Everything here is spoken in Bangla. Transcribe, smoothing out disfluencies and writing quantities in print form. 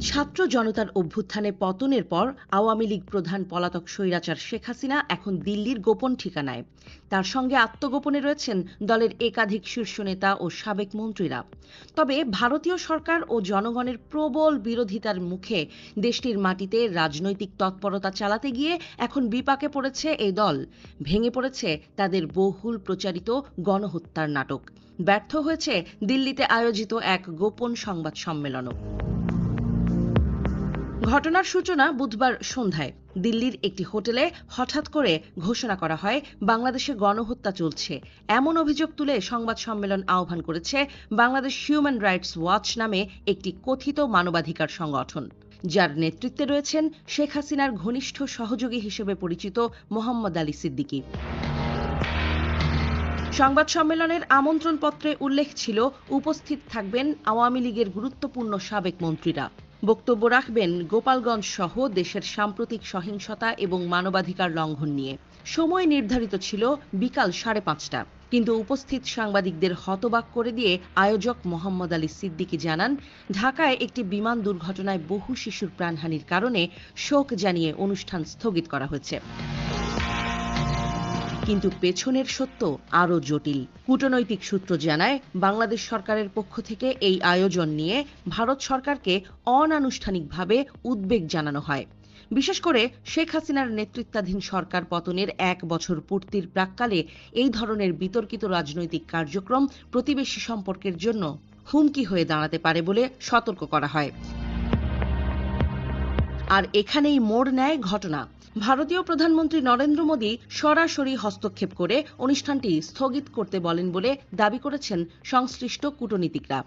ছাত্র জনতার অভ্যুত্থানে পতনের পর আওয়ামী লীগ প্রধান পলাতক স্বৈরাচার শেখ হাসিনা এখন দিল্লির গোপন ঠিকানায়। তার সঙ্গে আত্মগোপনে রয়েছেন দলের একাধিক শীর্ষ নেতা ও সাবেক মন্ত্রীরা। তবে ভারতীয় সরকার ও জনগণের প্রবল বিরোধিতার মুখে দেশটির মাটিতে রাজনৈতিক তৎপরতা চালাতে গিয়ে এখন বিপাকে পড়েছে এই দল। ভেঙে পড়েছে তাদের বহুল প্রচারিত গণহত্যার নাটক। ব্যর্থ হয়েছে দিল্লিতে আয়োজিত এক গোপন সংবাদ সম্মেলনও। ঘটনার সূচনা বুধবার সন্ধ্যায় দিল্লির একটি হোটেলে হঠাৎ করে ঘোষণা করা হয় বাংলাদেশে গণহত্যা চলছে, এমন অভিযোগ তুলে সংবাদ সম্মেলন আহ্বান করেছে বাংলাদেশ হিউম্যান রাইটস ওয়াচ নামে একটি কথিত মানবাধিকার সংগঠন, যার নেতৃত্বে রয়েছেন শেখ হাসিনার ঘনিষ্ঠ সহযোগী হিসেবে পরিচিত মোহাম্মদ আলী সিদ্দিকী। সংবাদ সম্মেলনের আমন্ত্রণপত্রে উল্লেখ ছিল উপস্থিত থাকবেন আওয়ামী লীগের গুরুত্বপূর্ণ সাবেক মন্ত্রীরা। বক্তব্য রাখবেন গোপালগঞ্জ সহ দেশের সাম্প্রতিক সহিংসতা এবং মানবাধিকার লঙ্ঘন নিয়ে। সময় নির্ধারিত ছিল বিকাল 5:30টা, কিন্তু উপস্থিত সাংবাদিকদের হতবাক করে দিয়ে আয়োজক মোহাম্মদ আলী সিদ্দিকী জানান, ঢাকায় একটি বিমান দুর্ঘটনায় বহু শিশুর প্রাণহানির কারণে শোক জানিয়ে অনুষ্ঠান স্থগিত করা হয়েছে। কিন্তু পেছনের সত্য আরও জটিল। কূটনৈতিক সূত্র জানায়, বাংলাদেশ সরকারের পক্ষ থেকে এই আয়োজন নিয়ে ভারত সরকারকে অনানুষ্ঠানিকভাবে উদ্বেগ জানানো হয়। বিশেষ করে শেখ হাসিনার নেতৃত্বাধীন সরকার পতনের 1 বছর পূর্তির প্রাক্কালে এই ধরনের বিতর্কিত রাজনৈতিক কার্যক্রম প্রতিবেশী সম্পর্কের জন্য হুমকি হয়ে দাঁড়াতে পারে বলে সতর্ক করা হয়। আর এখানেই মোড় নেয় ঘটনা। ভারতীয় প্রধানমন্ত্রী নরেন্দ্র মোদী সরাসরি হস্তক্ষেপ করে অনুষ্ঠানটি স্থগিত করতে বলেন বলে দাবি করেছেন সংশ্লিষ্ট কূটনীতিকরা।